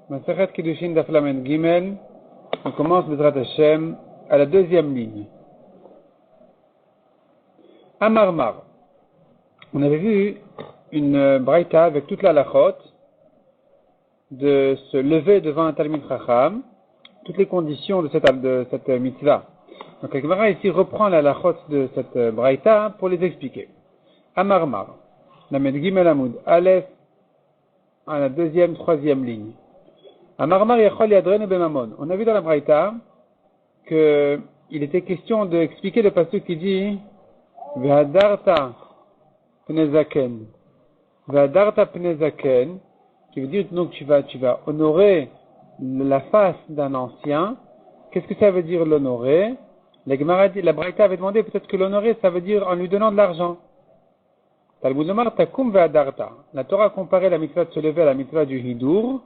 Masechet Kiddushin Daf Lamed Gimel. On commence Bezrat Hashem à la deuxième ligne. Amarmar. On avait vu une braïta avec toute la lachot de se lever devant un Talmid Chacham, toutes les conditions de cette mitzvah. Donc la Gemara ici reprend la lachot de cette braïta pour les expliquer. Amarmar. Lamed Gimel Amoud Aleph à la deuxième, troisième ligne. Amarmar Yachol Yadrenu Bemamon. On a vu dans la braïta que il était question d'expliquer le passage qui dit Vehadarta Pnezaken. Vehadarta Pnezaken, qui veut dire donc tu vas honorer la face d'un ancien. Qu'est-ce que ça veut dire l'honorer? La braïta avait demandé peut-être que l'honorer ça veut dire en lui donnant de l'argent. Talmud Lomar Takum Vehadarta. La Torah a comparé la mitzvah de se lever à la mitzvah du Hidur.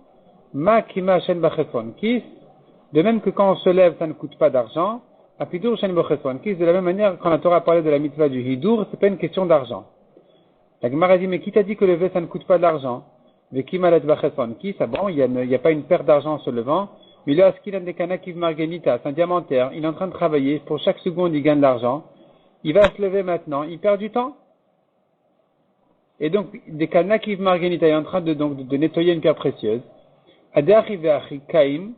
Ma kima shen bacheswan kis, de même que quand on se lève, ça ne coûte pas d'argent. Apidur shen bacheswan kis, de la même manière, quand la Torah a parlé de la mitzvah du hidur, c'est pas une question d'argent. La Gemara dit, mais qui t'a dit que lever, ça ne coûte pas d'argent? Mais kima let bacheswan kis, ah bon, il y a pas une perte d'argent en se levant. Mais là, ce qu'il a des kanakiv margenita, c'est un diamantaire, il est en train de travailler, pour chaque seconde, il gagne de l'argent. Il va se lever maintenant, il perd du temps. Et donc, des kanakiv margenita, il est en train de nettoyer une pierre précieuse. Kaim,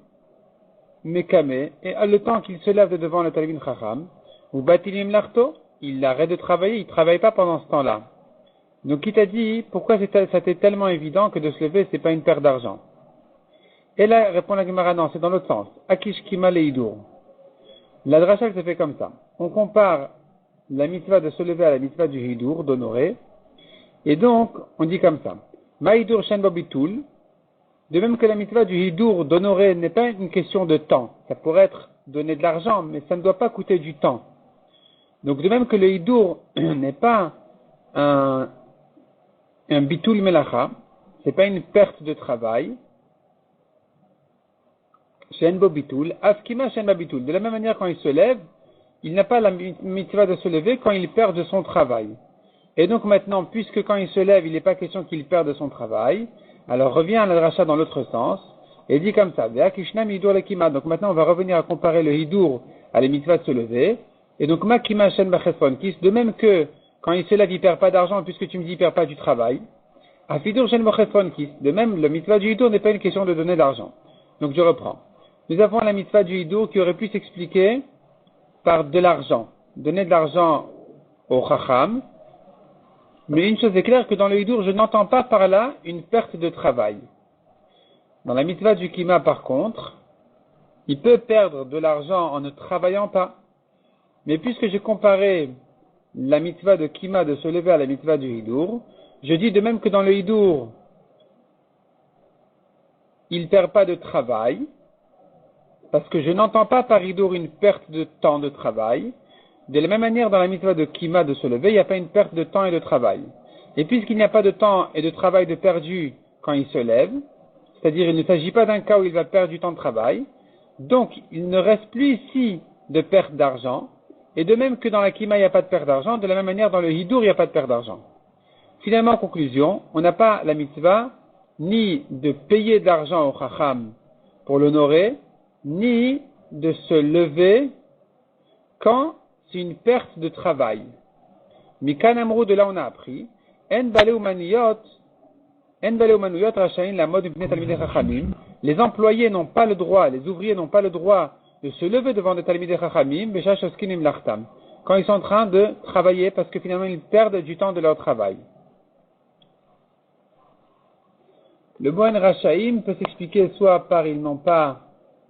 Mekame, et le temps qu'il se lève de devant le Talmid Chacham, ou Batilim Larto, il arrête de travailler, il ne travaille pas pendant ce temps-là. Donc, qui t'a dit, pourquoi ça t'est tellement évident que de se lever, c'est pas une perte d'argent? Et là, répond la Gemara, non, c'est dans l'autre sens. Akish Kima Leidur. La dracha, se fait comme ça. On compare la mitzvah de se lever à la mitzvah du Hidur, d'honorer, et donc, on dit comme ça. Ma'idur Shen Bobitul. De même que la mitzvah du hidur d'honorer n'est pas une question de temps. Ça pourrait être donner de l'argent, mais ça ne doit pas coûter du temps. Donc de même que le hidur n'est pas un bitul melacha, c'est pas une perte de travail. Shenbo bitul, afkima shenba bitul. De la même manière, quand il se lève, il n'a pas la mitzvah de se lever quand il perd de son travail. Et donc maintenant, puisque quand il se lève, il n'est pas question qu'il perde de son travail, alors revient à la dracha dans l'autre sens, et dit comme ça, donc maintenant on va revenir à comparer le hidur à les mitzvahs de se lever, et donc makima shen bachesfon kis, de même que quand il se lève il perd pas d'argent puisque tu me dis il perd pas du travail, afidur shen bachesfon kis, de même le mitzvah du hidur n'est pas une question de donner d'argent. Donc je reprends. Nous avons la mitzvah du hidur qui aurait pu s'expliquer par de l'argent, donner de l'argent au chacham. Mais une chose est claire que dans le hidur, je n'entends pas par là une perte de travail. Dans la mitzvah du kima, par contre, il peut perdre de l'argent en ne travaillant pas. Mais puisque j'ai comparé la mitzvah de kima de se lever à la mitzvah du hidur, je dis de même que dans le hidur, il ne perd pas de travail, parce que je n'entends pas par hidur une perte de temps de travail. De la même manière, dans la mitzvah de kima de se lever, il n'y a pas une perte de temps et de travail. Et puisqu'il n'y a pas de temps et de travail de perdu quand il se lève, c'est-à-dire il ne s'agit pas d'un cas où il va perdre du temps de travail, donc il ne reste plus ici de perte d'argent, et de même que dans la kima il n'y a pas de perte d'argent, de la même manière dans le hidur il n'y a pas de perte d'argent. Finalement, en conclusion, on n'a pas la mitzvah ni de payer de l'argent au chacham pour l'honorer, ni de se lever quand c'est une perte de travail. Mikan Amrou, de là on a appris, En baleu manuyot rachain la mode ibn talmidei chachamim. Les employés n'ont pas le droit, les ouvriers n'ont pas le droit de se lever devant des talmidei chachamim, b'shach oskinim lachtam, quand ils sont en train de travailler, parce que finalement ils perdent du temps de leur travail. Le mot en rachaim peut s'expliquer soit par ils n'ont pas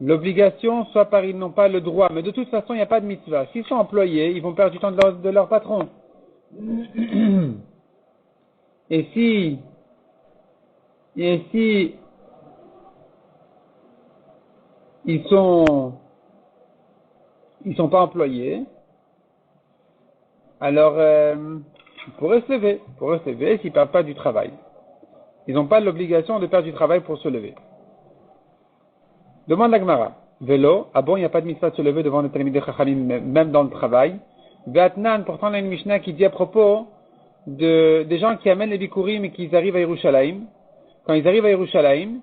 l'obligation, soit par ils n'ont pas le droit. Mais de toute façon, il n'y a pas de mitzvah. S'ils sont employés, ils vont perdre du temps de leur patron. Et si ils sont pas employés, alors ils pourraient se lever s'ils ne perdent pas du travail. Ils n'ont pas l'obligation de perdre du travail pour se lever. Demande la Gemara. Vélo, ah bon, il n'y a pas de mitzvah de se lever devant le Talmidei Chachamim, même dans le travail. Ve'atnan, pourtant, il y a une Mishnah qui dit à propos des gens qui amènent les bikurim et qui arrivent à Yerushalayim. Quand ils arrivent à Yerushalayim,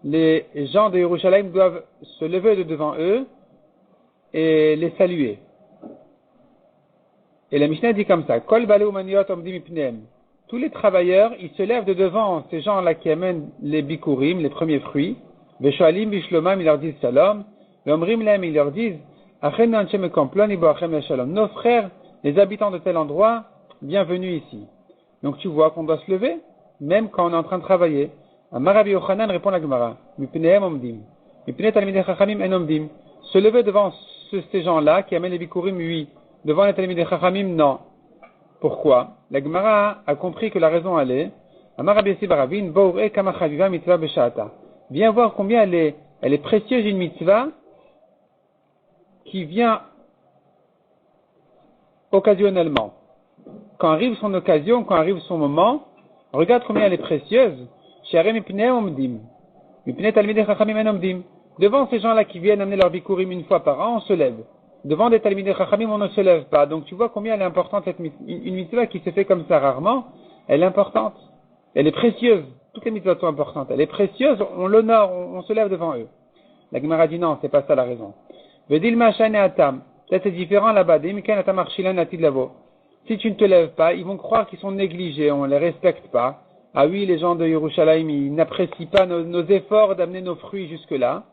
les gens de Yerushalayim doivent se lever de devant eux et les saluer. Et la Mishnah dit comme ça, Kol balei umaniot omdim mipnehem. Tous les travailleurs, ils se lèvent de devant ces gens-là qui amènent les bikurim, les premiers fruits. Veshoalim bishlomam, ils leur disent shalom. Veomrim lehem, ils leur disent, Achen anchem ekomplon, ibo achem le shalom. Nos frères, les habitants de tel endroit, bienvenue ici. Donc tu vois qu'on doit se lever, même quand on est en train de travailler. Amar Rabbi Yochanan répond la Gemara, Mipnehem omdim. Mipne talmidei chachamim en omdim. Se lever devant ces gens-là qui amènent les bikurim, oui. Devant les talmidei chachamim, non. Pourquoi? La Gemara a compris que la raison elle est, Amar Rabbi Yossi bar Ravin, Bo'urei kama chaviva mitzvah b'sha'ata. Viens voir combien elle est précieuse une mitzvah qui vient occasionnellement. Quand arrive son occasion, quand arrive son moment, regarde combien elle est précieuse. Devant ces gens-là qui viennent amener leur bikurim une fois par an, on se lève. Devant des talmidei chachamim, on ne se lève pas. Donc tu vois combien elle est importante, une mitzvah qui se fait comme ça rarement, elle est importante. Elle est précieuse. Toutes les mitzvahs sont importantes. Elle est précieuse, on l'honore, on se lève devant eux. La Gemara dit non, c'est pas ça la raison. Peut-être c'est différent là-bas. Si tu ne te lèves pas, ils vont croire qu'ils sont négligés, on ne les respecte pas. Ah oui, les gens de Yerushalayim, ils n'apprécient pas nos efforts d'amener nos fruits jusque-là.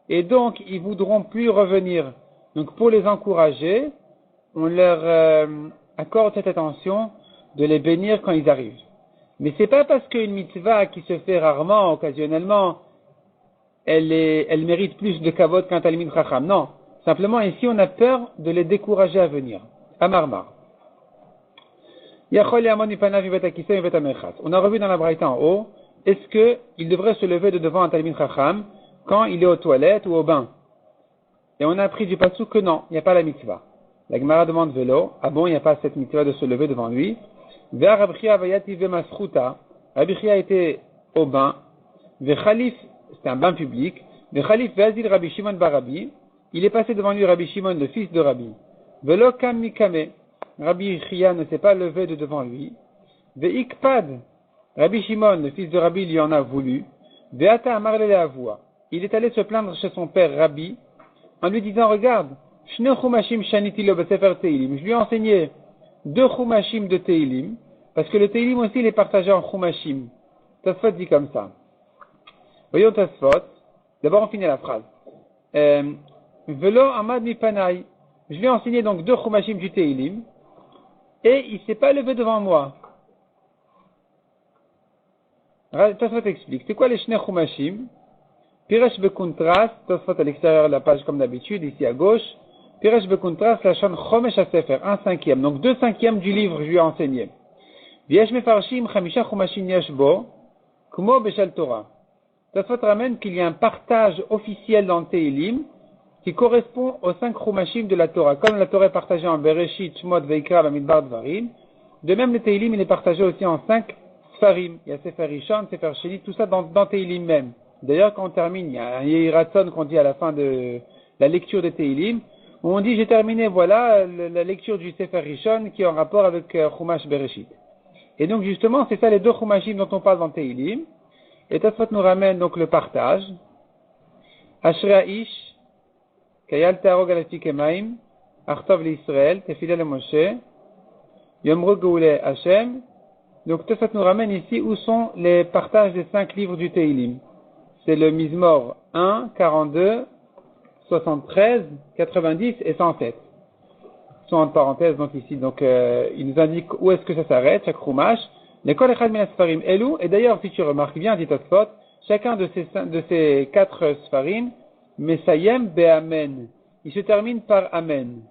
Et donc, ils voudront plus revenir. Donc, pour les encourager, on leur accorde cette attention de les bénir quand ils arrivent. Mais c'est pas parce qu'une mitzvah qui se fait rarement, occasionnellement, elle mérite plus de kavod qu'un talmid chacham. Non. Simplement, ici, on a peur de les décourager à venir. Amarmar. On a revu dans la braïta en haut, est-ce qu'il devrait se lever de devant un talmid chacham quand il est aux toilettes ou au bain? Et on a appris du pasuk que non, il n'y a pas la mitzvah. La Gemara demande vélo, ah bon, il n'y a pas cette mitzvah de se lever devant lui. Rabbi Chia était au bain, c'était un bain public, Rabbi Shimon Barabi, il est passé devant lui Rabbi Shimon, le fils de Rabbi. Vélo kam mikame, Rabbi Chia ne s'est pas levé de devant lui. Ve'ikpad, Rabbi Shimon, le fils de Rabbi, lui en a voulu. Ve'ata amar le le'avua, il est allé se plaindre chez son père Rabbi, en lui disant, regarde, je lui ai enseigné 2 chumashim de Teilim, parce que le Teilim aussi il est partagé en chumashim. Tosfot dit comme ça. Voyons Tosfot. D'abord on finit la phrase. Velo amad mi panai. Je lui ai enseigné donc 2 chumashim du Teilim, et il s'est pas levé devant moi. Tosfot explique. C'est quoi les shnei chumashim? Piresh Bekuntras, Tosfot à l'extérieur de la page comme d'habitude, ici à gauche. Piresh Bekuntras, la chaîne Chomesh HaSefer, 1/5. Donc 2/5 du livre, je lui ai enseigné. Viesh Mefarshim, Chamisha Chumashim Yeshbo, Kumo Beshal Torah. Tosfot ramène qu'il y a un partage officiel dans le Teilim qui correspond aux 5 Chumashim de la Torah. Comme la Torah est partagée en Bereshit, Shmot, Veikra, Bamidbar, Dvarim. De même, le Teilim, il est partagé aussi en 5 Sfarim. Il y a Sefer Rishon, Sefer Sheni, tout ça dans Teilim même. D'ailleurs, quand on termine, il y a un Yehiratzon qu'on dit à la fin de la lecture de Teilim, où on dit, j'ai terminé, voilà, la lecture du Sefer Rishon qui est en rapport avec Chumash Bereshit. Et donc, justement, c'est ça les 2 Chumashim dont on parle dans Teilim. Et Tosfot nous ramène donc le partage. Ashra Ish, Kayal Tarog Alati Kemaim, Artov l'Israël, Tefila le Moshe, Yomru Goule Hashem. Donc, Tosfot nous ramène ici où sont les partages des 5 livres du Teilim. C'est le Mizmor 1, 42, 73, 90 et 107. Ils sont en parenthèse donc ici. Donc il nous indique où est-ce que ça s'arrête, chaque chumash. L'école Echad min Sfarim Elu. Et d'ailleurs, si tu remarques bien, dit Tosfot, chacun de ces 4 Sfarim, Mesayem Be'amen. Il se termine par Amen.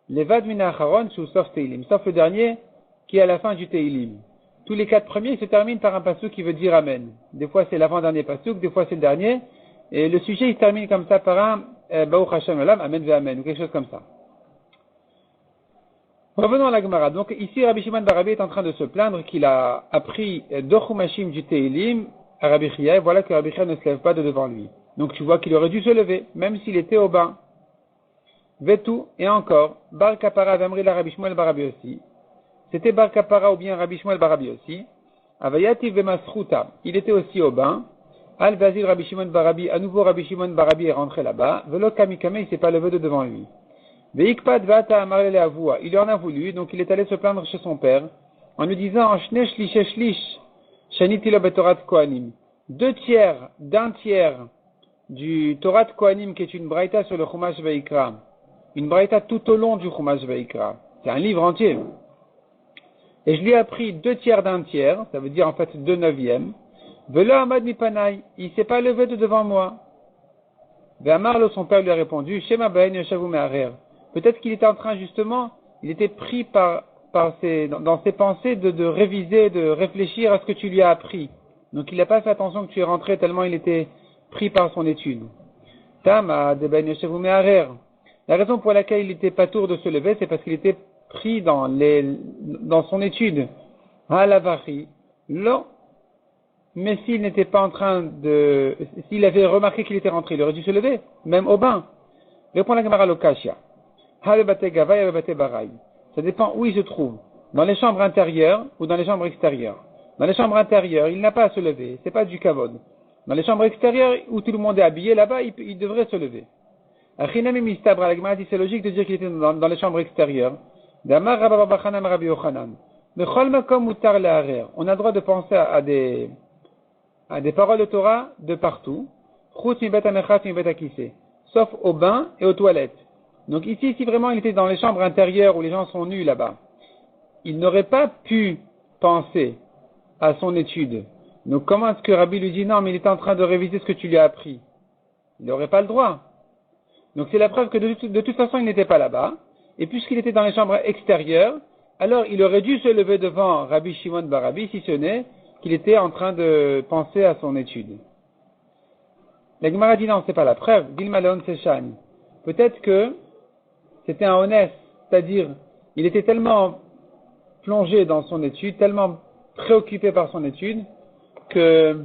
Levad min Acharon sous sauf Teilim. Sauf le dernier qui est à la fin du Teilim. Tous les 4 premiers se terminent par un pasuk qui veut dire Amen. Des fois c'est l'avant-dernier pasuk, des fois c'est le dernier. Et le sujet il se termine comme ça par un Baruch Hashem Olam, Amen ve Amen, ou quelque chose comme ça. Revenons à la Gemara. Donc ici Rabbi Shimon bar Rabbi est en train de se plaindre qu'il a appris 2 chumashim du Teilim à Rabbi Chia, et voilà que Rabbi Chia ne se lève pas de devant lui. Donc tu vois qu'il aurait dû se lever, même s'il était au bain. Vetu, et encore, Bar Kapara Vamri la Rabbi Shmuel bar Rabbi aussi. C'était Bar Kapara ou bien Rabbi Shmuel bar Rabbi aussi. Avayati vemasruta, il était aussi au bain. Al Vazil Rabbi Shimon Barabi, à nouveau Rabbi Shimon Barabi est rentré là-bas. Velo Kamikame, il s'est pas levé de devant lui. Veikpad Vata Amarele Avua, il en a voulu, donc il est allé se plaindre chez son père, en lui disant, Shne Shlish Shlish, Shanitilo Betorat Kohanim. 2/3 d'un tiers du Torah Kohanim, qui est une braïta sur le Chumash Veikra. Une braïta tout au long du Chumash Veikra. C'est un livre entier. Et je lui ai appris 2/3 d'un tiers, ça veut dire en fait 2/9. Velo Amad Mipanai, il s'est pas levé de devant moi. Ve'amarlo, son père lui a répondu, Shema Baen Yoshavu Me'arer. Peut-être qu'il était en train justement, il était pris dans ses pensées de réviser, de réfléchir à ce que tu lui as appris. Donc il n'a pas fait attention que tu es rentré tellement il était pris par son étude. Tama de Baen Yoshavu Me'arer. La raison pour laquelle il était pas tour de se lever, c'est parce qu'il était pris dans son étude. Halavari. Lo. Mais s'il n'était pas en train s'il avait remarqué qu'il était rentré, il aurait dû se lever, même au bain. Répond la Gemara Lokashia. Ça dépend où il se trouve. Dans les chambres intérieures ou dans les chambres extérieures. Dans les chambres intérieures, il n'a pas à se lever. C'est pas du kavod. Dans les chambres extérieures, où tout le monde est habillé, là-bas, il devrait se lever. Achinami mistabra, la Gemara dit, c'est logique de dire qu'il était dans les chambres extérieures. Damar Rabba Rabbi Yochanan. On a le droit de penser à des paroles de Torah de partout. Sauf au bain et aux toilettes. Donc ici, si vraiment il était dans les chambres intérieures où les gens sont nus là-bas, il n'aurait pas pu penser à son étude. Donc comment est-ce que Rabbi lui dit non, mais il est en train de réviser ce que tu lui as appris? Il n'aurait pas le droit. Donc c'est la preuve que de toute façon il n'était pas là-bas. Et puisqu'il était dans les chambres extérieures, alors il aurait dû se lever devant Rabbi Shimon Barabi, si ce n'est qu'il était en train de penser à son étude. La Gemara dit non, c'est pas la preuve. Dilmalon Seshan. Peut-être que c'était un honnête, c'est-à-dire, il était tellement plongé dans son étude, tellement préoccupé par son étude, que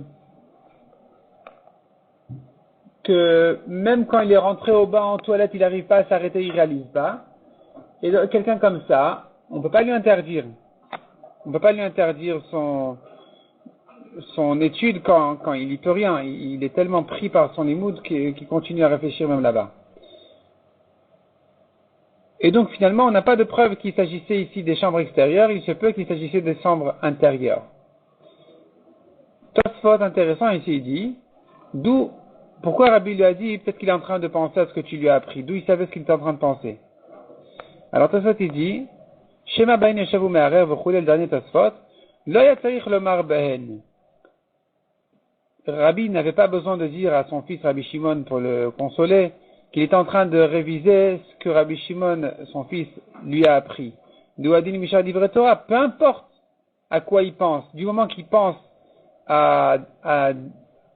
même quand il est rentré au bain en toilette, il n'arrive pas à s'arrêter, il réalise pas. Et quelqu'un comme ça, on ne peut pas lui interdire. On ne peut pas lui interdire son étude quand il n'y peut rien. Il est tellement pris par son limoud qu'il continue à réfléchir même là-bas. Et donc finalement, on n'a pas de preuve qu'il s'agissait ici des chambres extérieures, il se peut qu'il s'agissait des chambres intérieures. Tosfot intéressant ici, il dit, pourquoi Rabbi lui a dit, peut-être qu'il est en train de penser à ce que tu lui as appris, d'où il savait ce qu'il était en train de penser. Alors Tosfot il dit, Shema Bain Yeshavu Me'arer v'chulel, le dernier Tosfot, Lo yatzarich lomar behen. Rabbi n'avait pas besoin de dire à son fils Rabbi Shimon pour le consoler, qu'il est en train de réviser ce que Rabbi Shimon, son fils, lui a appris. Douadin Mishar Divrei Torah, peu importe à quoi il pense, du moment qu'il pense à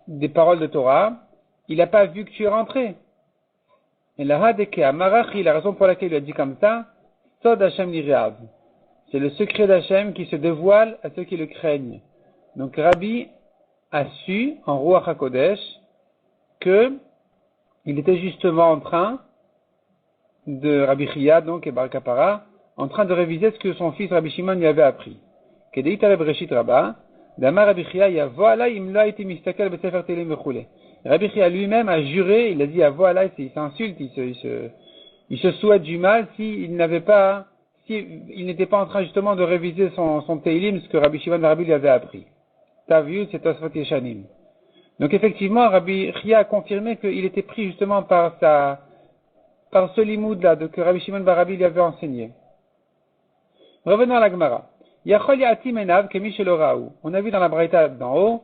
des paroles de Torah, il n'a pas vu que tu es rentré. Et la raison pour laquelle il a dit comme ça, Sod Hashem Nirav. C'est le secret d'Hashem qui se dévoile à ceux qui le craignent. Donc Rabbi a su, en Ruach HaKodesh, que il était justement en train de Rabbi Chia, donc, et Bar Kapara, en train de réviser ce que son fils Rabbi Shimon lui avait appris. Kedeit Areb Reshit Rabba, Damar Rabbi Chia, Yavoala imla iti mistakel besefer telim vechule. Rabbi Chia lui-même a juré, il a dit Yavoala, il s'insulte, il se souhaite du mal s'il n'était pas en train justement de réviser son Teilim, ce que Rabbi Shimon Rabbi lui avait appris. T'as vu, c'est Tosfot Yeshanim. Donc effectivement, Rabbi Chia a confirmé qu'il était pris justement par ce limoud là que Rabbi Shimon Barabi lui avait enseigné. Revenons à la Gemara. Yachol yatim enav kemi shelo raou. On a vu dans la braïta d'en haut,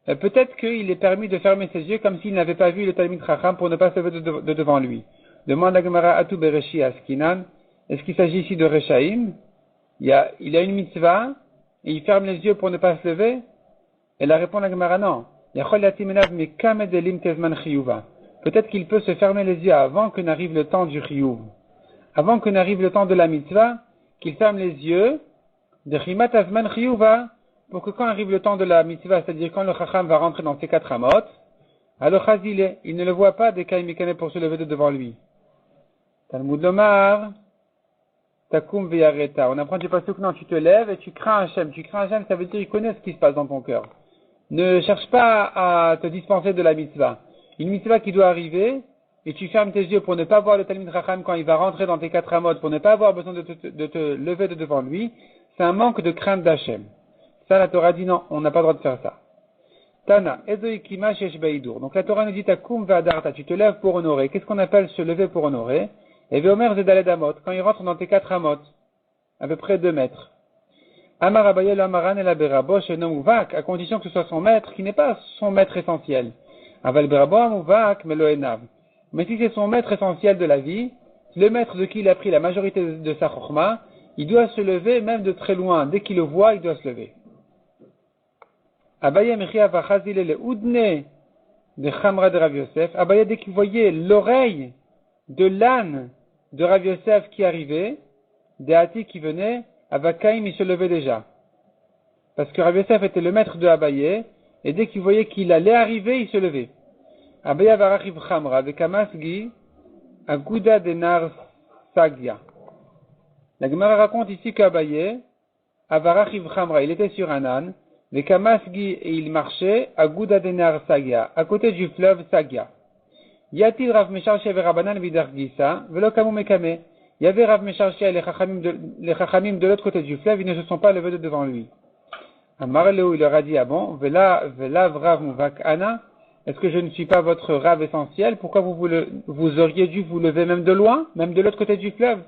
peut-être qu'il est permis de fermer ses yeux comme s'il n'avait pas vu le Talmid Chacham pour ne pas se lever de devant lui. Demande la Gemara Atu Bereshi Askinan. Est-ce qu'il s'agit ici de Rechaim? Il a une mitzvah et il ferme les yeux pour ne pas se lever? Et la réponse la Gemara non. Peut-être qu'il peut se fermer les yeux avant que n'arrive le temps du chiyuv. Avant que n'arrive le temps de la mitzvah, qu'il ferme les yeux de chimat azman chiyuva, pour que quand arrive le temps de la mitzvah, c'est-à-dire quand le chacham va rentrer dans ses 4 amot, alors chazile, il ne le voit pas des kaimikane pour se lever de devant lui. Talmud Lomar, takum veyareta. On apprend du pasuk, non, tu te lèves et tu crains Hachem. Tu crains Hachem, ça veut dire qu'il connaît ce qui se passe dans ton cœur. Ne cherche pas à te dispenser de la mitzvah. Une mitzvah qui doit arriver, et tu fermes tes yeux pour ne pas voir le Talmid Chacham quand il va rentrer dans tes 4 amot, pour ne pas avoir besoin de te lever de devant lui, c'est un manque de crainte d'Hachem. Ça, la Torah dit non, on n'a pas le droit de faire ça. Tana, Ezoikima Shesh Beidur. Donc la Torah nous dit Takum Vadarta, tu te lèves pour honorer. Qu'est-ce qu'on appelle se lever pour honorer? Et Veomer Zedaled Amot, quand il rentre dans tes 4 amot, à peu près 2 mètres. Amar Abayel Amaran El Aberabo Shenom Uvak, à condition que ce soit son maître, qui n'est pas son maître essentiel. Aval Berabo Amuvak Meloenav. Mais si c'est son maître essentiel de la vie, le maître de qui il a pris la majorité de sa chorma, il doit se lever même de très loin. Dès qu'il le voit, il doit se lever. Abaye Mechia Vachazile le Udne de Chamra de Rav Yosef. Abaye, dès qu'il voyait l'oreille de l'âne de Rav Yosef qui arrivait, des Hati qui venaient, Avakaim il se levait déjà. Parce que Rav Yosef était le maître de Abaye, et dès qu'il voyait qu'il allait arriver, il se levait. Abaye Varachiv Chamra de Kamasgi, Aguda de Nar Sagya. La Gemara raconte ici qu'Abaye, Avarachiv Chamra, il était sur un âne, les Kamasgi et il marchait à Gouda Denar Sagya, à côté du fleuve Sagya. Yatil Rav Mesharche et Rabanan Vidargisa, Velo Kamu Mekame. Il y avait Rav Mesharche et les Chachamim de l'autre côté du fleuve, ils ne se sont pas levés de devant lui. Amar Leo, il leur a dit, ah bon, Vela Rav Muvak Ana, est-ce que je ne suis pas votre Rav essentiel? Pourquoi vous auriez dû vous lever même de loin, même de l'autre côté du fleuve?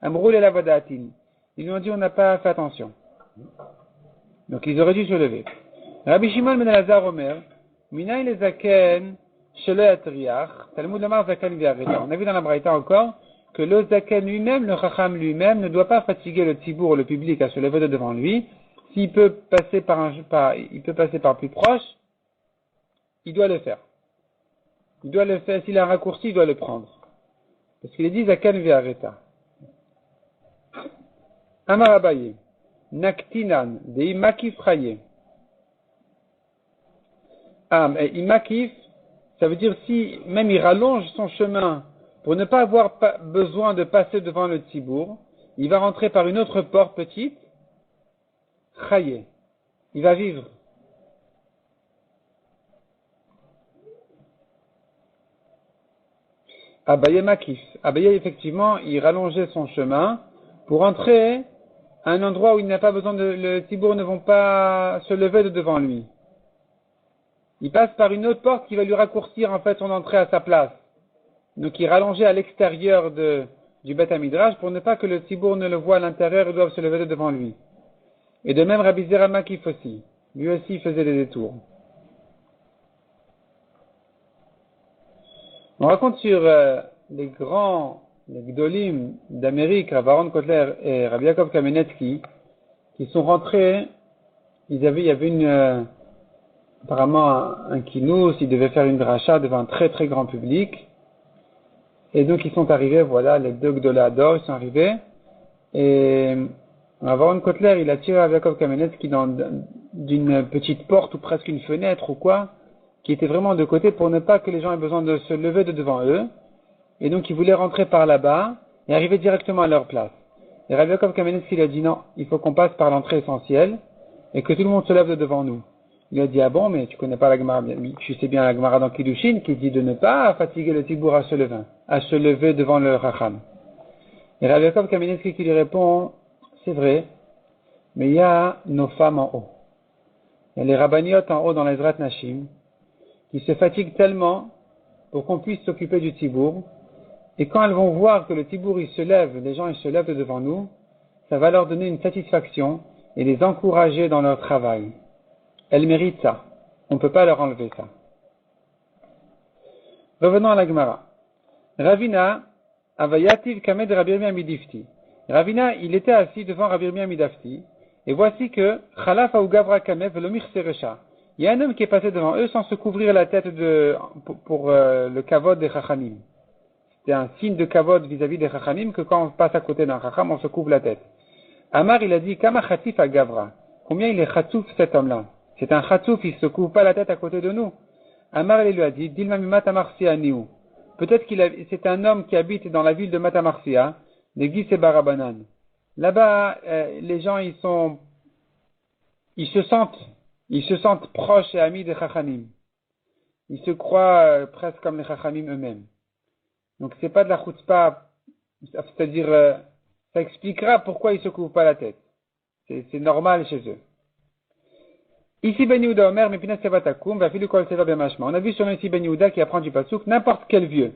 Amroul et la Vadatin. Ils lui ont dit, on n'a pas fait attention. Donc ils auraient dû se lever. Rabbi Shimon ben Elazar Omer, Minaï le Zaken, Shelo Yatriach, Talmud Lamar Zaken Viareta. On a vu dans la Braïta encore que le Zaken lui-même, le Chacham lui-même, ne doit pas fatiguer le Tzibour, le public, à se lever de devant lui. S'il peut passer il peut passer par plus proche, il doit le faire. Il doit le faire. S'il a un raccourci, il doit le prendre. Parce qu'il est dit Zaken Viareta. Amar Abaye. Naktinan, de imakif chaye. Mais imakif, ça veut dire si même il rallonge son chemin pour ne pas avoir besoin de passer devant le tzibour, il va rentrer par une autre porte petite, chaye. Il va vivre. Abaye makif. Abaye, effectivement, il rallongeait son chemin pour entrer à un endroit où il n'a pas besoin le tibour ne vont pas se lever de devant lui. Il passe par une autre porte qui va lui raccourcir en fait son entrée à sa place. Donc il rallongeait à l'extérieur du Beth Hamidrash pour ne pas que le tibour ne le voie à l'intérieur et doive se lever de devant lui. Et de même Rabbi Zera Makif aussi. Lui aussi faisait des détours. On raconte sur les Gdolim d'Amérique, Rav Aaron Kotler et Rabbi Yaakov Kamenetsky, qui sont rentrés, il y avait apparemment un kinous, ils devaient faire une dracha devant un très très grand public, et donc ils sont arrivés, voilà, les deux Gdolador, ils sont arrivés, et Rav Aaron Kotler, il a tiré Rabbi Yaakov Kamenetsky d'une petite porte ou presque une fenêtre ou quoi, qui était vraiment de côté pour ne pas que les gens aient besoin de se lever de devant eux. Et donc, ils voulaient rentrer par là-bas et arriver directement à leur place. Et Rabbi Yaakov Kamenetsky il a dit non, il faut qu'on passe par l'entrée essentielle et que tout le monde se lève de devant nous. Il a dit ah bon, mais tu connais pas la Gemara, tu sais bien la Gemara dans Kiddushin qui dit de ne pas fatiguer le tibour à se lever devant le Racham. Et Rabbi Yaakov Kamenetsky qui lui répond c'est vrai, mais il y a nos femmes en haut. Il y a les rabbiniotes en haut dans l'Ezrat Nashim qui se fatiguent tellement pour qu'on puisse s'occuper du tibour. Et quand elles vont voir que le tibour il se lève, les gens ils se lèvent devant nous, ça va leur donner une satisfaction et les encourager dans leur travail. Elles méritent ça. On ne peut pas leur enlever ça. Revenons à la Gemara. Ravina avayativ kamed Rabbi Yirmiyah midifti. Ravina, il était assis devant Rabbi Yirmiyah midafti, et voici que Chalaf ou Gavra kamev velomich serecha. Il y a un homme qui est passé devant eux sans se couvrir la tête pour le kavod des chachamim. C'est un signe de kavod vis-à-vis des chachamim que quand on passe à côté d'un chacham, on se couvre la tête. Amar, il a dit, Kama chatif à Gavra. Combien il est chatouf cet homme-là? C'est un chatouf, il se couvre pas la tête à côté de nous. Amar, il lui a dit, Dilma mi Matamarsia niou. Peut-être c'est un homme qui habite dans la ville de Matamarsia, de Gis et Barabanan. Là-bas, les gens, ils se sentent Ils se sentent proches et amis des Chachamim. Ils se croient presque comme les Chachamim eux-mêmes. Donc c'est pas de la chutzpah, c'est-à-dire ça expliquera pourquoi ils se couvrent pas la tête. C'est normal chez eux. Ici Ben Yehuda Omer, Mipines Sevatakum, va filu kol seva bemashma. On a vu sur ici Ben Yehuda qui apprend du pasuk n'importe quel vieux.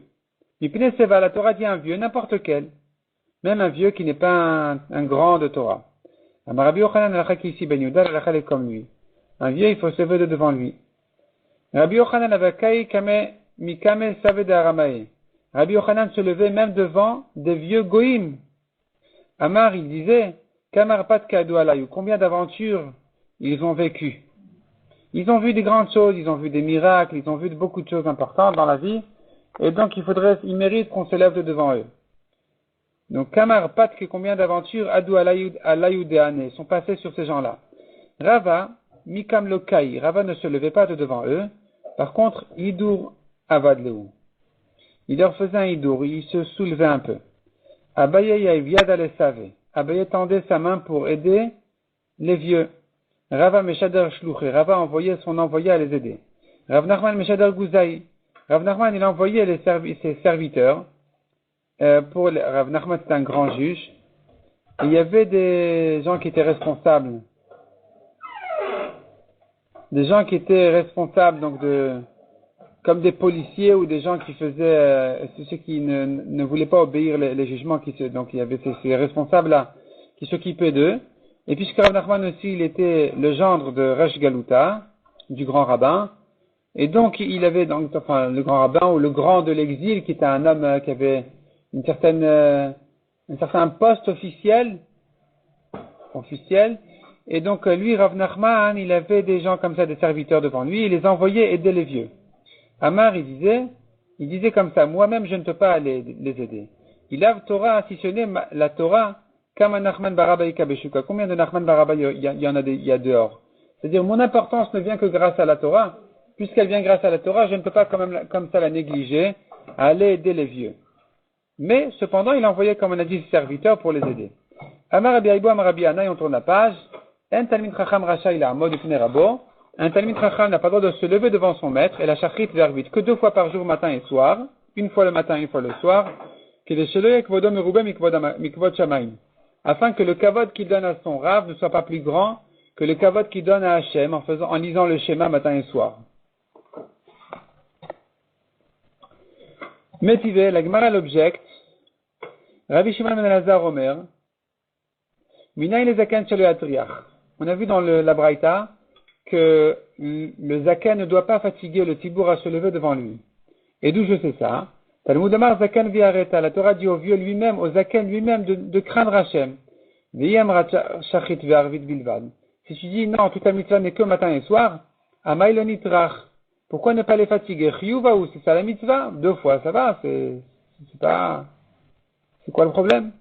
Mipines Seva, la Torah dit un vieux, n'importe quel. Même un vieux qui n'est pas un grand de Torah. Amar Rabbi Yochanan alakha qui ici Ben Yehuda, alakha est comme lui. Un vieux, il faut se lever de devant lui. Rabbi Yochanan avakai kame mikame save de Aramae. Rabbi Yochanan se levait même devant des vieux goïm. Amar, il disait, Kamar pat kadu alayou, combien d'aventures ils ont vécu. Ils ont vu des grandes choses, ils ont vu des miracles, ils ont vu beaucoup de choses importantes dans la vie, et donc ils méritent qu'on se lève de devant eux. Donc, Kamar Pat, que combien d'aventures, Adou Alayoudeane, sont passées sur ces gens-là. Rava, Mikam Lokai, Rava ne se levait pas de devant eux, par contre, Idur Avadleu. Il leur faisait un Idur, il se soulevait un peu. Abaye Yaviada les savait. Abaye tendait sa main pour aider les vieux. Rava Meshader Shlouché, Rava envoyait son envoyé à les aider. Rav Nachman Meshader Gouzaï, Rav Nachman il envoyait ses serviteurs. Rav Nachman c'était un grand juge. Et il y avait des gens qui étaient responsables. Des gens qui étaient responsables donc comme des policiers ou des gens qui faisaient ceux qui ne voulaient pas obéir les jugements donc il y avait ces responsables là qui s'occupaient d'eux. Et puisque Rav Nachman aussi, il était le gendre de Resh Galuta, du grand rabbin, et donc il avait le grand rabbin ou le grand de l'exil, qui était un homme qui avait un certain poste officiel, et donc lui, Rav Nachman, il avait des gens comme ça, des serviteurs devant lui, il les envoyait aider les vieux. Amar, il disait comme ça, moi-même je ne peux pas les aider. Il a Torah, si ce n'est la Torah, comme un Nachman Baraba Ikabeshuka. Combien de Nachman Baraba il y en a dehors? C'est-à-dire, mon importance ne vient que grâce à la Torah. Puisqu'elle vient grâce à la Torah, je ne peux pas quand même comme ça la négliger, à aller aider les vieux. Mais, cependant, il envoyait, comme on a dit, ses serviteurs pour les aider. Amar Rabbi Aïbo, Amar Rabbi Ana, on tourne la page. Un Talmid Chacham Racha, il a un mot de Rabo. Un Talmid Chacham n'a pas le droit de se lever devant son maître, et la chachrit vers 8, que 2 fois par jour, matin et soir. Une fois le matin, une fois le soir. Que les Sheloye Kvodom Merubem Mikvod Shamaim. Afin que le kavod qu'il donne à son rave ne soit pas plus grand que le kavod qu'il donne à Hachem en lisant le schéma matin et soir. Métivé, la Gemara l'objecte, Rabbi Shimon ben Elazar Omer, Minaï le zaken shelo yatriach. On a vu dans la Braïta que le zaken ne doit pas fatiguer le tibour à se lever devant lui. Et d'où je sais ça? Talmud Amar Zaken Viareta, la Torah dit au vieux lui-même, au Zaken lui-même de craindre Hachem. V'yem Shachit Ve'arvit Bilvad. Si tu dis non, toute la mitzvah n'est que matin et soir, Amailonitrach. Pourquoi ne pas les fatiguer? Chiyuvaou, c'est ça la mitzvah? 2 fois, ça va, c'est quoi le problème?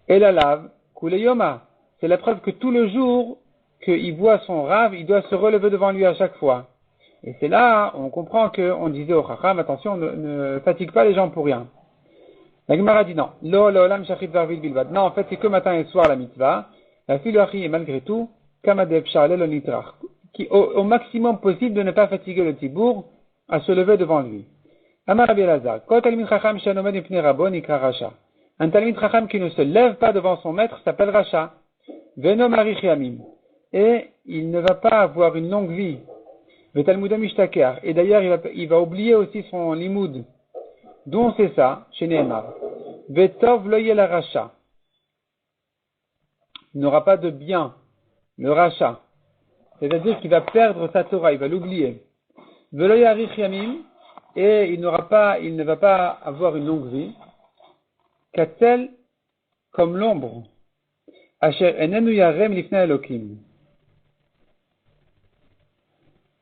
Et la lave, Kuleyoma. C'est la preuve que tout le jour qu'il voit son rave, il doit se relever devant lui à chaque fois. Et c'est là, on comprend qu'on disait au Chacham, attention, ne fatigue pas les gens pour rien. La Gemara dit non. Non, en fait, c'est que matin et soir la mitzvah. La filoachie est malgré tout, kamadeb shalel onitrach, qui au maximum possible de ne pas fatiguer le tibour à se lever devant lui. Amar Rabbi Elazar, Ko talmid chacham she'anomed mipnei rabo nikra racha. Un talmid chacham qui ne se lève pas devant son maître s'appelle racha. Veno marich yamim. Et il ne va pas avoir une longue vie. Et d'ailleurs, il va oublier aussi son limoud. D'où on sait ça, chez Nehemar. Vetov loyel racha. Il n'aura pas de bien, le racha. C'est-à-dire qu'il va perdre sa Torah, il va l'oublier. Veloyarich yamim. Et il ne va pas avoir une longue vie. Katel, comme l'ombre. Asher enenu yarem lifnei Elokim.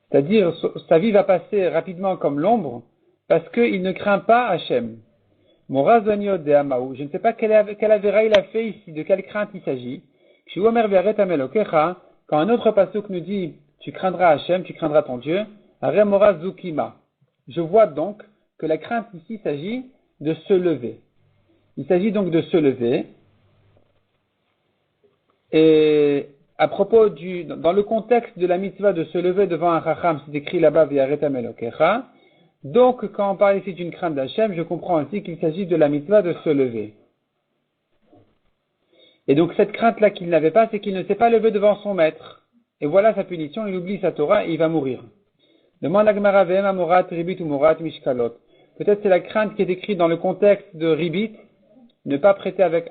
C'est-à-dire, sa vie va passer rapidement comme l'ombre, parce qu'il ne craint pas Hachem. Morazoniot de Amaou. Je ne sais pas quelle avéra il a fait ici, de quelle crainte il s'agit. Quand un autre pasuk nous dit, tu craindras Hachem, tu craindras ton Dieu, Aremora Zukima. Je vois donc que la crainte ici s'agit de se lever. Il s'agit donc de se lever. Et à propos dans le contexte de la mitzvah de se lever devant un chacham, c'est écrit là-bas, V'yaretam Elokecha. Donc, quand on parle ici d'une crainte d'Hachem, je comprends aussi qu'il s'agit de la mitzvah de se lever. Et donc, cette crainte-là qu'il n'avait pas, c'est qu'il ne s'est pas levé devant son maître. Et voilà sa punition, il oublie sa Torah et il va mourir. Demande à Gemara, Ve'em amorat ribit ou morat mishkalot. Peut-être c'est la crainte qui est écrite dans le contexte de ribit, ne pas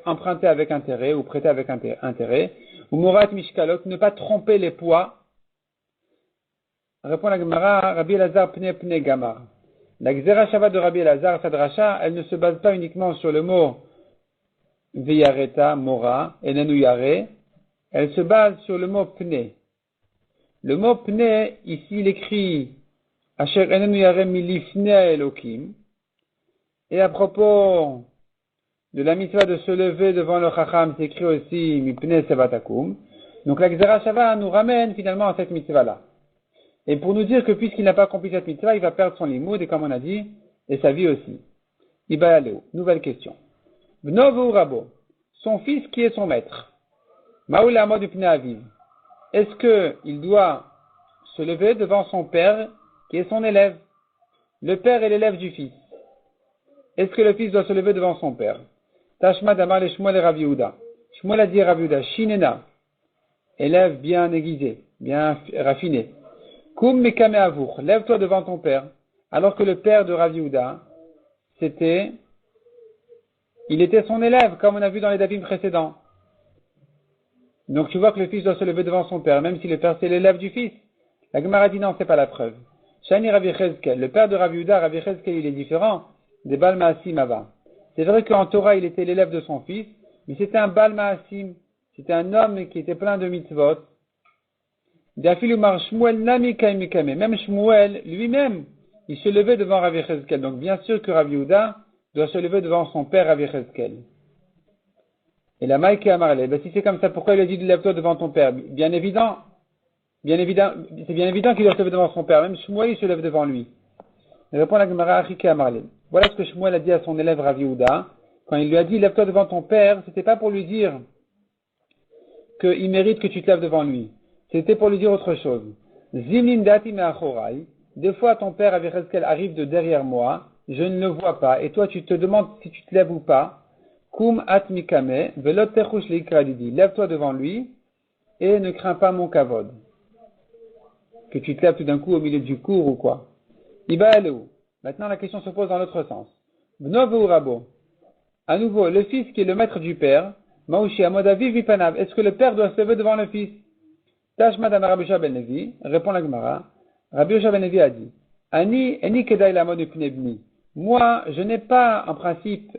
emprunter avec intérêt ou prêter avec intérêt, ou morat mishkalot, ne pas tromper les poids. Répond la Gemara, Rabbi Elazar pne gamar. La Gzera Shava de Rabbi Elazar, sa dracha, elle ne se base pas uniquement sur le mot Veyareta, Mora, Enenu Yare, elle se base sur le mot pne. Le mot pne, ici il écrit Asher Enenu Yare milifne Elokim. Et à propos de la mitzvah de se lever devant le Chacham, c'est écrit aussi Mipne Sevatakum. Donc la Gzera Shava nous ramène finalement à cette mitzvah-là. Et pour nous dire que puisqu'il n'a pas accompli cette mitzvah, il va perdre son limoud, et comme on a dit, et sa vie aussi. Iba Aleo. Nouvelle question. Bnovu Rabo. Son fils qui est son maître. Maoul Amod Upne Aviv. Est-ce qu'il doit se lever devant son père qui est son élève? Le père est l'élève du fils. Est-ce que le fils doit se lever devant son père? Tashma Damar le Shmuel et Rav Yehuda. Shmuel a dit Rav Yehuda, Shinena. Élève bien aiguisé, bien raffiné. Koum mekame avour, lève-toi devant ton père. Alors que le père de Rav Yehuda, il était son élève, comme on a vu dans les davim précédents. Donc tu vois que le fils doit se lever devant son père, même si le père c'est l'élève du fils. La Gemara dit non, c'est pas la preuve. Shani Rav Yechezkel, le père de Rav Yehuda, Rav Yechezkel, il est différent des Bal Ma'asim Ava. C'est vrai qu'en Torah, il était l'élève de son fils, mais c'était un Bal Ma'asim. C'était un homme qui était plein de mitzvot. Même Shmuel, lui-même, il se levait devant Rav Yechezkel. Donc bien sûr que Rav Yehuda doit se lever devant son père Rav Yechezkel. Et la Maïke Amarle, si c'est comme ça, pourquoi il a dit lève-toi devant ton père? C'est bien évident qu'il doit se lever devant son père. Même Shmuel, il se lève devant lui. Il répond à la Gemara Achike Amarle. Voilà ce que Shmuel a dit à son élève Rav Yehuda. Quand il lui a dit lève-toi devant ton père, c'était pas pour lui dire qu'il mérite que tu te lèves devant lui. C'était pour lui dire autre chose. Zimnin dati me'achorai. Des fois, ton père Rav Yechezkel arrive de derrière moi, je ne le vois pas, et toi, tu te demandes si tu te lèves ou pas. Kum at mikame, velot techush leikradidi. Lève-toi devant lui, et ne crains pas mon kavod. Que tu te lèves tout d'un coup au milieu du cours ou quoi. Iba aleu. Maintenant, la question se pose dans l'autre sens. Bnovu rabo. À nouveau, le fils qui est le maître du père, Maouchi amodavi vipanav. Est-ce que le père doit se lever devant le fils? Tashma d'Amar Rabbi Yoshua ben Levi, répond la Gemara. Rabbi Yoshua ben Levi a dit, Ani kedai lamod upne bni. Moi, je n'ai pas, en principe,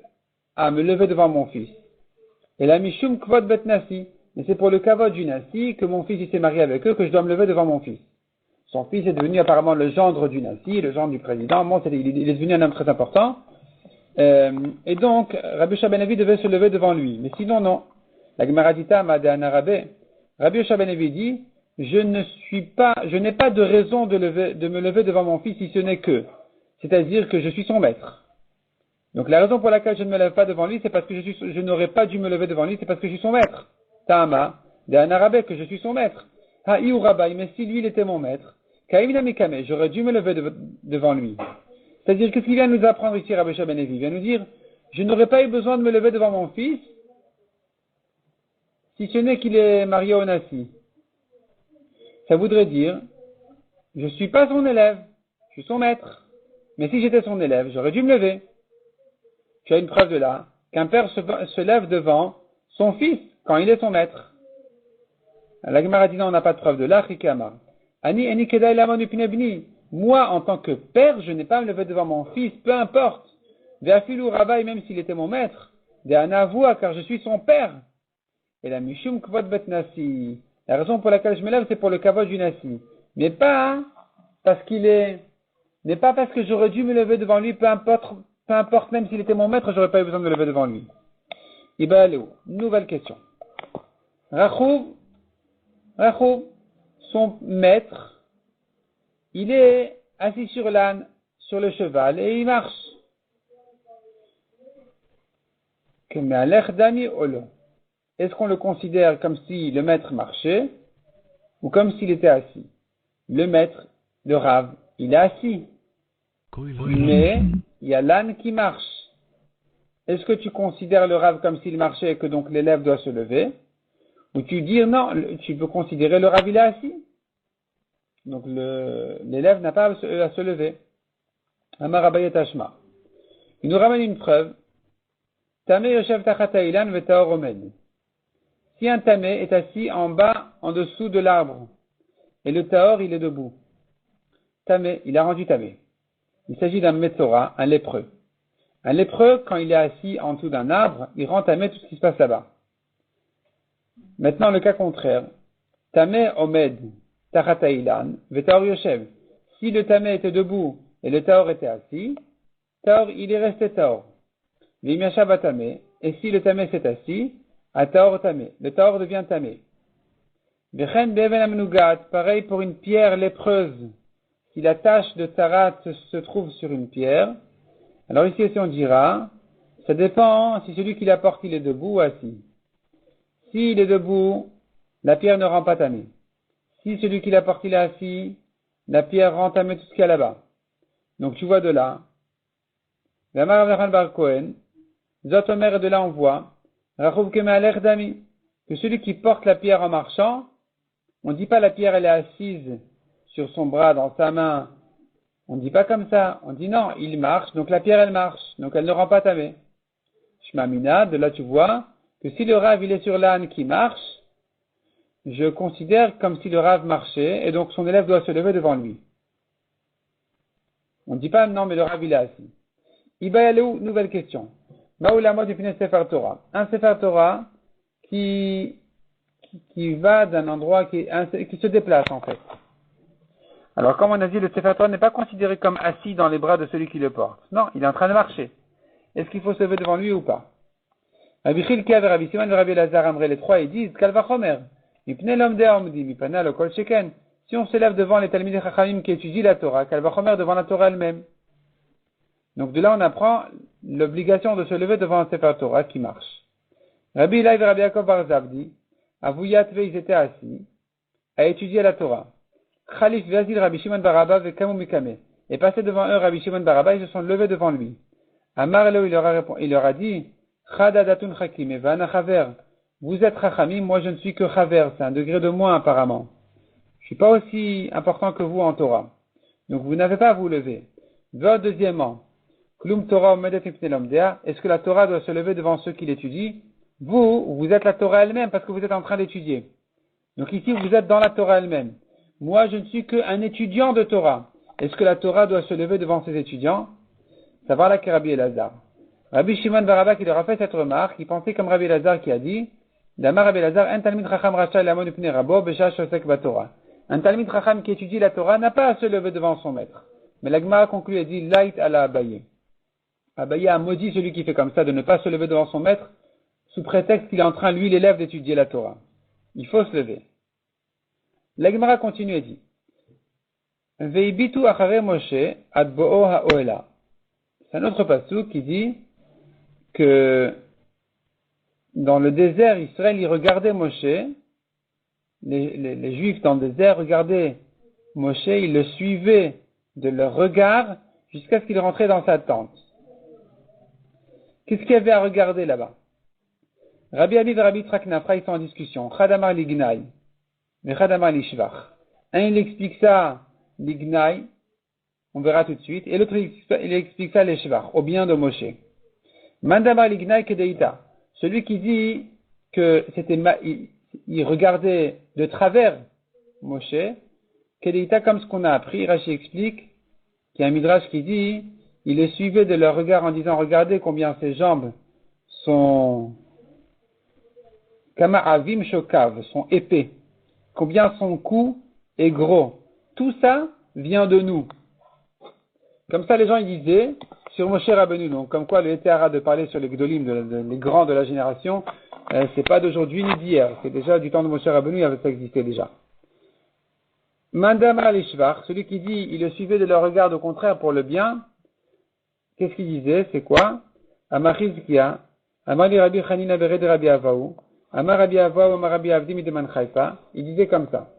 à me lever devant mon fils. Et la mishum kvod bet nasi. Mais c'est pour le kavod du nasi que mon fils il s'est marié avec eux que je dois me lever devant mon fils. Son fils est devenu apparemment le gendre du nasi, le gendre du président. Bon, il est devenu un homme très important. Et donc, Rabbi Yoshua ben Levi devait se lever devant lui. Mais sinon, non. La Gemara dit Ma'ade Anarabe. Rabbi Yoshua ben Levi dit, je n'ai pas de raison de me lever devant mon fils si ce n'est que, c'est-à-dire que je suis son maître. Donc la raison pour laquelle je ne me lève pas devant lui, c'est parce que je n'aurais pas dû me lever devant lui, c'est parce que je suis son maître. Ta'ama, d'un arabe, que je suis son maître. Ha'i ou Rabbi, mais si lui il était mon maître, Ka'imna mikame, j'aurais dû me lever devant lui. C'est-à-dire, qu'est-ce qu'il vient nous apprendre ici, Rabbi Yoshua ben Levi? Il vient nous dire, je n'aurais pas eu besoin de me lever devant mon fils, si ce n'est qu'il est marié au nasi. Ça voudrait dire, je ne suis pas son élève, je suis son maître. Mais si j'étais son élève, j'aurais dû me lever. Tu as une preuve de là, qu'un père se lève devant son fils quand il est son maître. La Gemara dit non, on n'a pas de preuve de là, Rikama. Ani kedai lamon upne bni. Moi, en tant que père, je n'ai pas à me lever devant mon fils, peu importe. Ve'afilu Rabbi, même s'il était mon maître. Ve'anavua, car je suis son père. Et la mishum kvod bet nasi. La raison pour laquelle je me lève, c'est pour le kavod du nasi. Mais pas parce que j'aurais dû me lever devant lui, peu importe, même s'il était mon maître, j'aurais pas eu besoin de me lever devant lui. Iba Aleu. Nouvelle question. Rachouv, son maître, il est assis sur l'âne, sur le cheval, et il marche. Que me'alech dami olo. est-ce qu'on le considère comme si le maître marchait ou comme s'il était assis? Le maître, le Rav, il est assis. Mais il y a l'âne qui marche. Est-ce que tu considères le Rav comme s'il marchait et que donc l'élève doit se lever? Ou tu dis non, tu peux considérer le Rav il est assis. Donc l'élève n'a pas à se lever. Amar Abaye Tashma. Il nous ramène une preuve. Tamé Yoshev Tachata Ilan Vetaor Omed. Si un tamé est assis en bas, en dessous de l'arbre, et le taor il est debout. Tamé, il a rendu tamé. Il s'agit d'un metzora, un lépreux. Un lépreux, quand il est assis en dessous d'un arbre, il rend tamé tout ce qui se passe là-bas. Maintenant, le cas contraire. Tamé Omed Tachata Ilan Vetaor Yoshev. Si le tamé était debout et le taor était assis, taor il est resté taor. Vimyashav tamé. Et si le tamé s'est assis, à taor tamé. Le taor devient tamé. Vechen beven amnugat. Pareil pour une pierre lépreuse. Si la tache de tarat se trouve sur une pierre, alors ici on dira, ça dépend si celui qui la porte il est debout ou assis. S'il est debout, la pierre ne rend pas tamé. Si celui qui la porte il est assis, la pierre rend tamé tout ce qu'il y a là-bas. Donc tu vois de là, Zotomer, de là on voit, que celui qui porte la pierre en marchant, on ne dit pas la pierre elle est assise sur son bras, dans sa main. On ne dit pas comme ça. On dit non, il marche, donc la pierre elle marche, donc elle ne rend pas tamé. Shmamina, de là tu vois que si le Rav il est sur l'âne qui marche, je considère comme si le Rav marchait et donc son élève doit se lever devant lui. On ne dit pas non mais le Rav il est assis. Ibayalou, nouvelle question. Maoulama du Sefer Torah. Un Sefer Torah qui va d'un endroit qui se déplace en fait. Alors, comme on a dit, le Sefer Torah n'est pas considéré comme assis dans les bras de celui qui le porte. Non, il est en train de marcher. Est-ce qu'il faut se lever devant lui ou pas? Rabbi Chilkia et Rabbi Simon et Rabbi Elazar Amré, les trois, ils disent, Kalva Chomer, Mipne l'omde omdi, Mipana le kol sheken. Si on se lève devant les Talmidei Chachamim qui étudient la Torah, Kalva Chomer devant la Torah elle-même. Donc de là, on apprend l'obligation de se lever devant un Sefer Torah qui marche. Rabbi Ilai et Rabbi Yaakov Bar Zabdi, à Vuyatve, ils étaient assis, à étudier la Torah. Khalif Vazil Rabbi Shimon Baraba ve Kamou Mikame. Et passé devant eux Rabbi Shimon Baraba, ils se sont levés devant lui. Amar Elo, il leur a dit, Chadadatun Chakim, et Vana Chaver. Vous êtes Chachamim, moi je ne suis que Chaver, c'est un degré de moins apparemment. Je suis pas aussi important que vous en Torah. Donc vous n'avez pas à vous lever. Deuxièmement, Klum Torah Omedet Mipnei Lomdea. Est-ce que la Torah doit se lever devant ceux qui l'étudient? Vous êtes la Torah elle-même parce que vous êtes en train d'étudier. Donc ici, vous êtes dans la Torah elle-même. Moi, je ne suis qu'un étudiant de Torah. Est-ce que la Torah doit se lever devant ses étudiants? Ça va là que Rabbi Elazar. Rabbi Shimon Baraba qui leur a fait cette remarque, il pensait comme Rabbi Elazar qui a dit, Damar Rabbi Elazar, un Talmid Chacham Racha Lamon Upne Rabo Besha Shosek Batorah. Un Talmid Chacham qui étudie la Torah n'a pas à se lever devant son maître. Mais la Gemara conclut et dit, Light à la Abaye. Abaye a maudit celui qui fait comme ça de ne pas se lever devant son maître sous prétexte qu'il est en train, lui, l'élève, d'étudier la Torah. Il faut se lever. La Gemara continue et dit, Veibitu achare Moshe ad bo'o ha'oela. C'est un autre passage qui dit que dans le désert, Israël, il regardait Moshe, les Juifs dans le désert regardaient Moshe, ils le suivaient de leur regard jusqu'à ce qu'il rentrait dans sa tente. Qu'est-ce qu'il y avait à regarder là-bas? Rabbi Abi et Rabbi Traknafra, ils sont en discussion. Chadamar lignai, mais Chadamar lishvach. Un, il explique ça, lignai, on verra tout de suite, et l'autre, il explique ça, lishvach, au bien de Moshe. Mandamar lignai kedeita. Celui qui dit que il regardait de travers Moshe, kedeita comme ce qu'on a appris, Rashi explique, qu'il y a un midrash qui dit, il les suivait de leur regard en disant, regardez combien ses jambes sont Kama avim shokav, sont épais. Combien son cou est gros. Tout ça vient de nous. Comme ça, les gens ils disaient sur Moshe Rabbeinu. Donc, comme quoi le Hétéara de parler sur les Gdolim, les grands de la génération, c'est pas d'aujourd'hui ni d'hier. C'est déjà du temps de Moshe Rabbeinu, ça existait déjà. Mandamar Lishvach, celui qui dit il le suivait de leur regard au contraire pour le bien, qu'est-ce qu'il disait? C'est quoi? Amachizkia, Amali Rabbi Chanina Bered Rabbi Avaou. Amar Rabbi Avoua ou Amar Rabbi Avdi Mideman Chaifa. Il disait comme ça.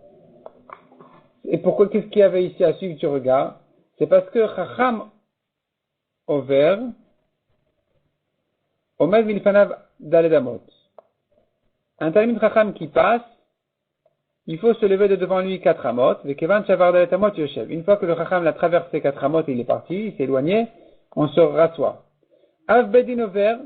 Et pourquoi, qu'est-ce qu'il y avait ici à suivre du regard? C'est parce que Chacham Over, Omed Milfanav Daledamot. Un Talmid Chacham qui passe, il faut se lever de devant lui 4 amot. Une fois que le Chacham l'a traversé 4 amot, il est parti, il s'est éloigné, on se rassoit. Av Bedin Over,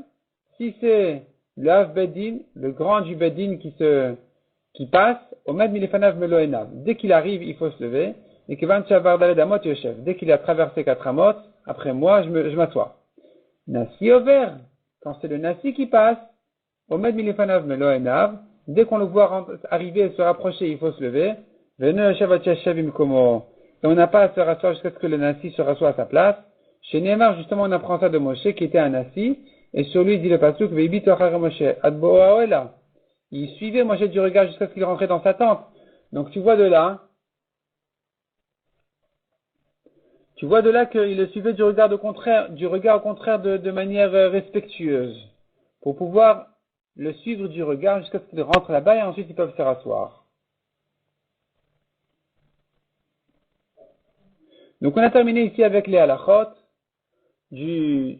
si c'est le Av Bedin, le grand du Bedin qui passe, Omed Milefanav Meloenav. Dès qu'il arrive, il faut se lever. Et Kevan Shavar Daledamot Yoshev. Dès qu'il a traversé 4 amot, après moi, je m'assois. Nasi Over, quand c'est le Nasi qui passe, Omed Milefanav Meloenav. Dès qu'on le voit arriver et se rapprocher, il faut se lever. Et on n'a pas à se rasseoir jusqu'à ce que le Nasi se rassoie à sa place. Chez Nehemar, justement, on apprend ça de Moshe, qui était un Nasi, et sur lui, dit le pasuk, Veibit Ochar Moshe, Adbo Aoela. Il suivait Moshe du regard jusqu'à ce qu'il rentrait dans sa tente. Donc tu vois de là qu'il le suivait du regard au contraire de manière respectueuse. Pour pouvoir le suivre du regard jusqu'à ce qu'il rentre là-bas et ensuite ils peuvent se rasseoir. Donc on a terminé ici avec les halachot du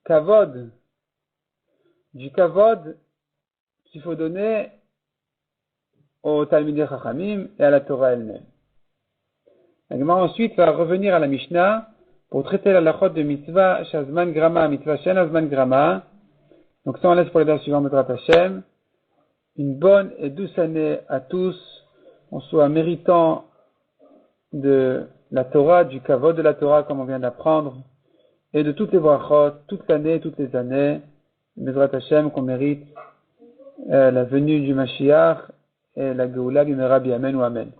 kavod qu'il faut donner au Talmidei Chachamim et à la Torah elle-même. La Gemara ensuite va revenir à la Mishnah pour traiter la halachot de mitzvah shazman grama, mitzvah shen azman grama. Donc ça on laisse pour les dates suivantes de Bezrat Hashem. Une bonne et douce année à tous. On soit méritant de la Torah, du kavod de la Torah comme on vient d'apprendre, et de toutes les brachot, toute l'année, toutes les années. Bezrat Hashem qu'on mérite la venue du Mashiach et la Geoula du Merabi. Amen ou Amen.